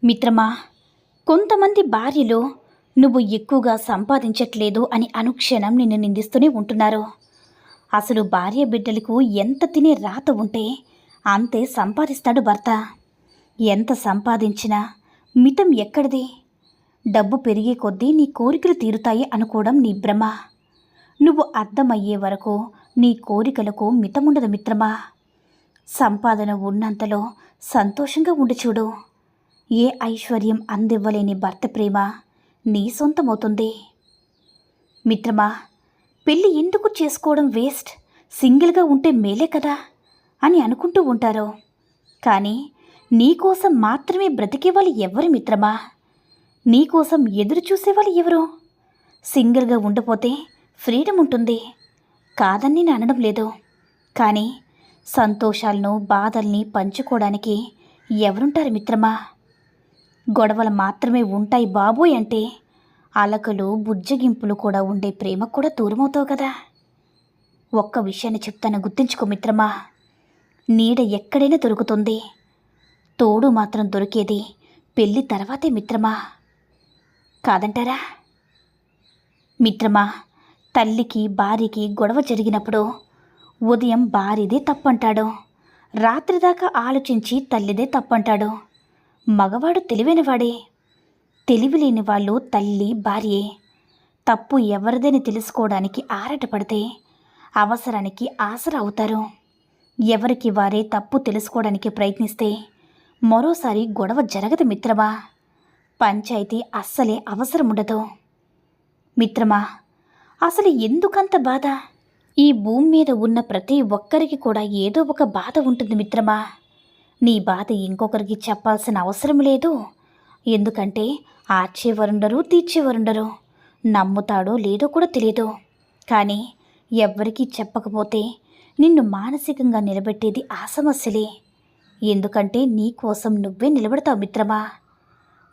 మిత్రమా, కొంతమంది భార్యలు నువ్వు ఎక్కువగా సంపాదించట్లేదు అని అనుక్షణం నిన్ను నిందిస్తూనే ఉంటున్నారు. అసలు భార్య బిడ్డలకు ఎంత తినే రాత ఉంటే అంతే సంపాదిస్తాడు భర్త. ఎంత సంపాదించినా మితం ఎక్కడిది? డబ్బు పెరిగే కొద్దీ నీ కోరికలు తీరుతాయి అనుకోవడం నీ భ్రమ. నువ్వు అర్థమయ్యే వరకు నీ కోరికలకు మితముండదు మిత్రమా. సంపాదన ఉన్నంతలో సంతోషంగా ఉండి చూడు. ఏ ఐశ్వర్యం అందివ్వలేని భర్త ప్రేమ నీ సొంతమవుతుంది. మిత్రమా, పెళ్ళి ఎందుకు చేసుకోవడం వేస్ట్, సింగిల్గా ఉంటే మేలే కదా అని అనుకుంటూ ఉంటారు. కానీ నీకోసం మాత్రమే బ్రతికేవాళ్ళు ఎవరు మిత్రమా? నీకోసం ఎదురు చూసేవాళ్ళు ఎవరు? సింగిల్గా ఉండిపోతే ఫ్రీడమ్ ఉంటుంది, కాదని నేను అనడం లేదు. కానీ సంతోషాలను బాధల్ని పంచుకోవడానికి ఎవరుంటారు మిత్రమా? గొడవలు మాత్రమే ఉంటాయి బాబోయ్ అంటే అలకలు బుజ్జగింపులు కూడా ఉండే ప్రేమ కూడా దూరమవుతావు కదా. ఒక్క విషయాన్ని చెప్తాను, గుర్తుంచుకో మిత్రమా. నీడ ఎక్కడైనా దొరుకుతుంది, తోడు మాత్రం దొరికేది పెళ్ళి తర్వాతే మిత్రమా. కాదంటారా? మిత్రమా, తల్లికి భార్యకి గొడవ జరిగినప్పుడు ఉదయం భార్యదే తప్పంటాడు, రాత్రి దాకా ఆలోచించి తల్లిదే తప్పంటాడు. మగవాడు తెలివైనవాడే. తెలివిలేని వాళ్ళు తల్లి భార్యే. తప్పు ఎవరిదని తెలుసుకోవడానికి ఆరాటపడితే అవసరానికి ఆసరా అవుతారు. ఎవరికి వారే తప్పు తెలుసుకోవడానికి ప్రయత్నిస్తే మరోసారి గొడవ జరగదు మిత్రమా. పంచాయితీ అస్సలే అవసరం ఉండదు. మిత్రమా, అసలు ఎందుకంత బాధ? ఈ భూమి మీద ఉన్న ప్రతి ఒక్కరికి కూడా ఏదో ఒక బాధ ఉంటుంది మిత్రమా. నీ బాధ ఇంకొకరికి చెప్పాల్సిన అవసరం లేదు. ఎందుకంటే ఆర్చేవారుండరు, తీర్చేవారుండరు. నమ్ముతాడో లేదో కూడా తెలియదు. కానీ ఎవ్వరికీ చెప్పకపోతే నిన్ను మానసికంగా నిలబెట్టేది ఆ సమస్యలే. ఎందుకంటే నీ కోసం నువ్వే నిలబడతావు మిత్రమా.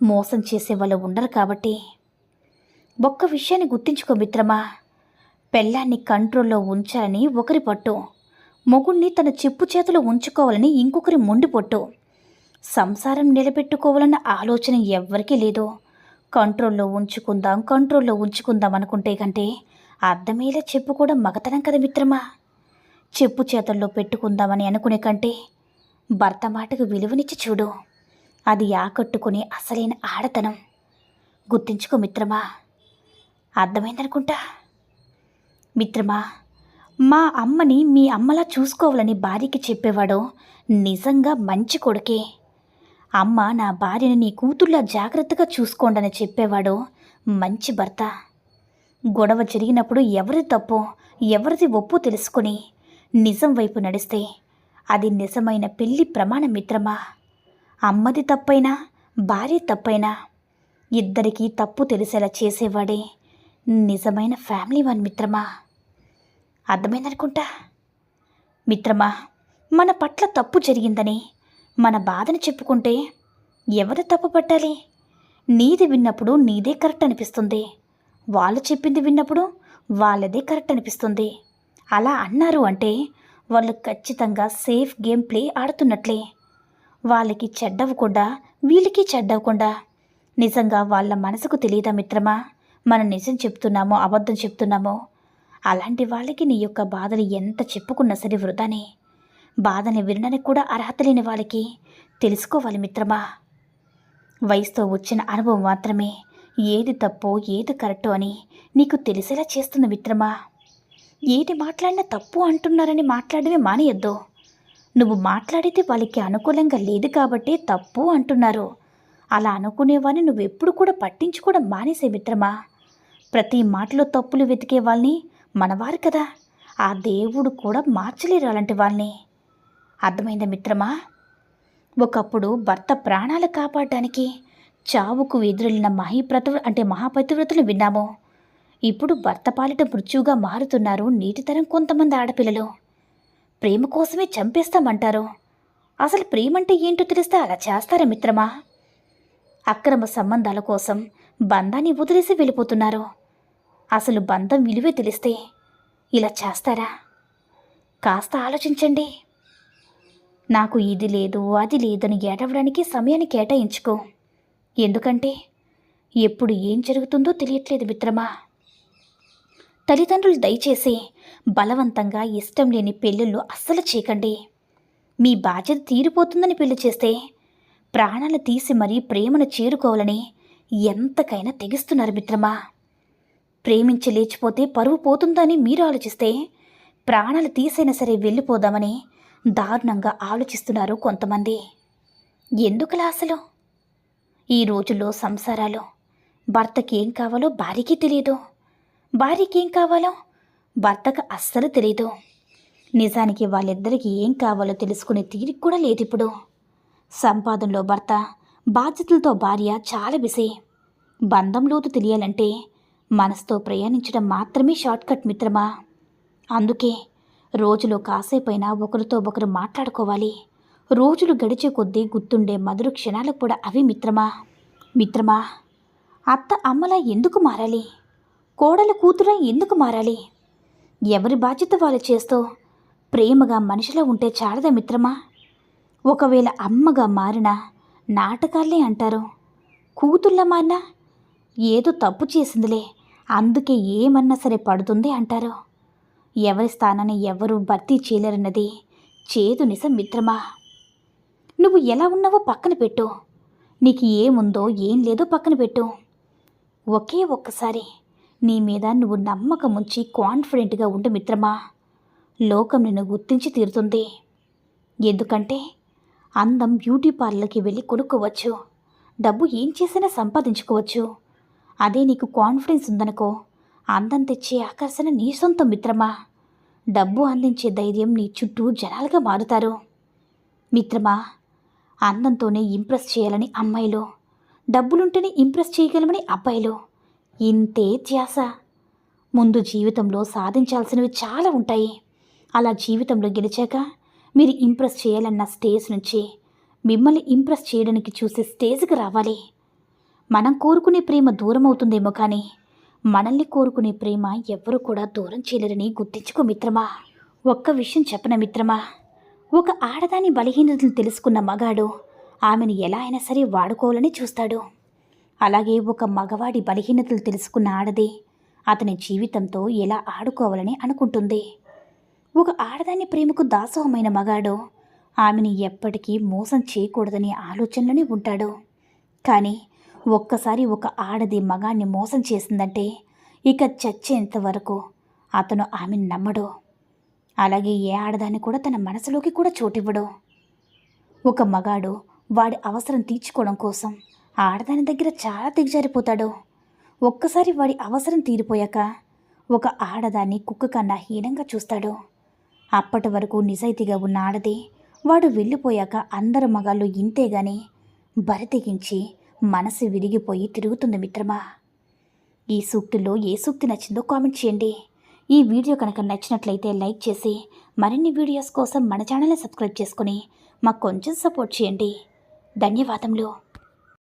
మోసం చేసేవాళ్ళు ఉండరు కాబట్టి. ఒక్క విషయాన్ని గుర్తించుకో మిత్రమా. పెళ్ళాన్ని కంట్రోల్లో ఉంచాలని ఒకరి పట్టు, మొగుణ్ణి తన చెప్పు చేతిలో ఉంచుకోవాలని ఇంకొకరి మొండి పొట్టు. సంసారం నిలబెట్టుకోవాలన్న ఆలోచన ఎవ్వరికీ లేదు. కంట్రోల్లో ఉంచుకుందాం అనుకుంటే కంటే అర్థమయ్యేలా చెప్పుకోవడం మగతనం కదా మిత్రమా. చెప్పు చేతుల్లో పెట్టుకుందామని అనుకునే కంటే భర్త మాటకు విలువనిచ్చి చూడు. అది ఆకట్టుకునే అసలైన ఆడతనం. గుర్తించుకో మిత్రమా. అర్థమైందనుకుంటా. మిత్రమా, మా అమ్మని మీ అమ్మలా చూసుకోవాలని భార్యకి చెప్పేవాడు నిజంగా మంచి కొడుకే. అమ్మ నా భార్యని నీ కూతుర్లా జాగ్రత్తగా చూసుకోండని చెప్పేవాడు మంచి భర్త. గొడవ జరిగినప్పుడు ఎవరిది తప్పో ఎవరిది ఒప్పో తెలుసుకొని నిజం వైపు నడిస్తే అది నిజమైన పెళ్లి ప్రమాణం మిత్రమా. అమ్మది తప్పైనా భార్య తప్పైనా ఇద్దరికీ తప్పు తెలిసేలా చేసేవాడే నిజమైన ఫ్యామిలీ వన్ మిత్రమా. అర్థమైందనుకుంటా. మిత్రమా, మన పట్ల తప్పు జరిగిందని మన బాధను చెప్పుకుంటే ఎవరు తప్పు పట్టాలి? నీది విన్నప్పుడు నీదే కరెక్ట్ అనిపిస్తుంది, వాళ్ళు చెప్పింది విన్నప్పుడు వాళ్ళదే కరెక్ట్ అనిపిస్తుంది. అలా అన్నారు అంటే వాళ్ళు ఖచ్చితంగా సేఫ్ గేమ్ ప్లే ఆడుతున్నట్లే. వాళ్ళకి చెడ్డవకుండా వీళ్ళకి చెడ్డవకుండా. నిజంగా వాళ్ళ మనసుకు తెలియదా మిత్రమా మనం నిజం చెప్తున్నామో అబద్ధం చెప్తున్నామో? అలాంటి వాళ్ళకి నీ యొక్క బాధలు ఎంత చెప్పుకున్నా సరే వృధానే. బాధని వినడానికి కూడా అర్హత లేని వాళ్ళకి తెలుసుకోవాలి మిత్రమా. వయసుతో వచ్చిన అనుభవం మాత్రమే ఏది తప్పో ఏది కరెక్టో అని నీకు తెలిసేలా చేస్తుంది మిత్రమా. ఏది మాట్లాడినా తప్పు అంటున్నారని మాట్లాడమే మానేయొద్దు. నువ్వు మాట్లాడితే వాళ్ళకి అనుకూలంగా లేదు కాబట్టి తప్పు అంటున్నారు. అలా అనుకునేవాడిని నువ్వెప్పుడు కూడా పట్టించుకోవడం మానేసే మిత్రమా. ప్రతి మాటలో తప్పులు వెతికే వాళ్ళని మనవారు కదా, ఆ దేవుడు కూడా మార్చలేరు అలాంటి వాళ్ళని. అర్థమైందా మిత్రమా. ఒకప్పుడు భర్త ప్రాణాలు కాపాడడానికి చావుకు ఎదురెళ్ళిన మహాపతివ్రతలు విన్నాము. ఇప్పుడు భర్త పాలిట మృత్యువుగా మారుతున్నారు నీటితరం కొంతమంది ఆడపిల్లలు. ప్రేమ కోసమే చంపేస్తామంటారు. అసలు ప్రేమంటే ఏంటో తెలిస్తే అలా చేస్తారా మిత్రమా? అక్రమ సంబంధాల కోసం బంధాన్ని వదిలేసి వెళ్ళిపోతున్నారు. అసలు బంధం విలువే తెలిస్తే ఇలా చేస్తారా? కాస్త ఆలోచించండి. నాకు ఇది లేదు అది లేదని ఏడవడానికి సమయాన్ని కేటాయించుకో. ఎందుకంటే ఎప్పుడు ఏం జరుగుతుందో తెలియట్లేదు మిత్రమా. తల్లిదండ్రులు దయచేసి బలవంతంగా ఇష్టం లేని పెళ్ళిళ్ళు అస్సలు చేయకండి. మీ బాధ్యత తీరిపోతుందని పెళ్లి చేస్తే ప్రాణాలు తీసి మరీ ప్రేమను చేరుకోవాలని ఎంతకైనా తెగిస్తున్నారు మిత్రమా. ప్రేమించి లేచిపోతే పరువు పోతుందని మీరు ఆలోచిస్తే ప్రాణాలు తీసైనా సరే వెళ్ళిపోదామని దారుణంగా ఆలోచిస్తున్నారు కొంతమంది. ఎందుకలా అసలు? ఈ రోజుల్లో సంసారాలు భర్తకి ఏం కావాలో భార్యకి తెలియదు, భార్యకి ఏం కావాలో భర్తకు అస్సలు తెలియదు. నిజానికి వాళ్ళిద్దరికీ ఏం కావాలో తెలుసుకునే తీరిక కూడా లేదు ఇప్పుడు. సంపాదనలో భర్త, బాధ్యతలతో భార్య చాలా బిజీ. బంధం లోతు తెలియాలంటే మనసుతో ప్రయాణించడం మాత్రమే షార్ట్కట్ మిత్రమా. అందుకే రోజులో కాసేపైనా ఒకరితో ఒకరు మాట్లాడుకోవాలి. రోజులు గడిచే కొద్దీ గుర్తుండే మధుర క్షణాలు కూడా అవి మిత్రమా. అత్త అమ్మలా ఎందుకు మారాలి? కోడల కూతుర ఎందుకు మారాలి? ఎవరి బాధ్యత వాళ్ళు చేస్తూ ప్రేమగా మనిషిలా ఉంటే చాలదా మిత్రమా. ఒకవేళ అమ్మగా మారినా నాటకాలే అంటారు, కూతుర్లా మారినా ఏదో తప్పు చేసిందిలే అందుకే ఏమన్నా సరే పడుతుంది అంటారు. ఎవరి స్థానాన్ని ఎవరూ భర్తీ చేయలేరన్నది చేదు నిజం మిత్రమా. నువ్వు ఎలా ఉన్నావో పక్కన పెట్టు, నీకు ఏముందో ఏం లేదో పక్కన పెట్టు. ఒకే ఒక్కసారి నీ మీద నువ్వు నమ్మకం ఉంచి కాన్ఫిడెంట్గా ఉండు మిత్రమా. లోకం నిన్ను గుర్తించి తీరుతుంది. ఎందుకంటే అందం బ్యూటీ పార్లర్కి వెళ్ళి కొనుక్కోవచ్చు, డబ్బు ఏం చేసినా సంపాదించుకోవచ్చు. అదే నీకు కాన్ఫిడెన్స్ ఉందనుకో, అందం తెచ్చే ఆకర్షణ నీ సొంతం మిత్రమా. డబ్బు అందించే ధైర్యం నీ చుట్టూ జనాలుగా మారుతారు మిత్రమా. అందంతోనే ఇంప్రెస్ చేయాలని అమ్మాయిలు, డబ్బులుంటేనే ఇంప్రెస్ చేయగలమని అబ్బాయిలు, ఇంతే ధ్యాస. ముందు జీవితంలో సాధించాల్సినవి చాలా ఉంటాయి. అలా జీవితంలో గెలిచాక మీరు ఇంప్రెస్ చేయాలన్న స్టేజ్ నుంచి మిమ్మల్ని ఇంప్రెస్ చేయడానికి చూసే స్టేజ్కి రావాలి. మనం కోరుకునే ప్రేమ దూరం అవుతుందేమో కానీ మనల్ని కోరుకునే ప్రేమ ఎవ్వరూ కూడా దూరం చేయలేరని గుర్తించుకో మిత్రమా. ఒక్క విషయం చెప్పన మిత్రమా, ఒక ఆడదాని బలహీనతలు తెలుసుకున్న మగాడు ఆమెను ఎలా అయినా సరే వాడుకోవాలని చూస్తాడు. అలాగే ఒక మగవాడి బలహీనతలు తెలుసుకున్న ఆడది అతని జీవితంతో ఎలా ఆడుకోవాలని అనుకుంటుంది. ఒక ఆడదాని ప్రేమకు దాసోహమైన మగాడు ఆమెని ఎప్పటికీ మోసం చేయకూడదనే ఆలోచనలోనే ఉంటాడు. కానీ ఒక్కసారి ఒక ఆడది మగాన్ని మోసం చేసిందంటే ఇక చచ్చేంత వరకు అతను ఆమెను నమ్మడు. అలాగే ఏ ఆడదాన్ని కూడా తన మనసులోకి కూడా చోటివ్వడు. ఒక మగాడు వాడి అవసరం తీర్చుకోవడం కోసం ఆడదాని దగ్గర చాలా దిగజారిపోతాడు. ఒక్కసారి వాడి అవసరం తీరిపోయాక ఒక ఆడదాన్ని కుక్క కన్నా హీనంగా చూస్తాడు. అప్పటి వరకు నిజాయితీగా ఉన్న ఆడది వాడు వెళ్ళిపోయాక అందరు మగాళ్ళు ఇంతేగాని బరితెగించి మనసు విరిగిపోయి తిరుగుతుంది మిత్రమా. ఈ సూక్తుల్లో ఏ సూక్తి నచ్చిందో కామెంట్ చేయండి. ఈ వీడియో కనుక నచ్చినట్లయితే లైక్ చేసి మరిన్ని వీడియోస్ కోసం మన ఛానల్ని సబ్స్క్రైబ్ చేసుకొని మాకు కొంచెం సపోర్ట్ చేయండి. ధన్యవాదములు.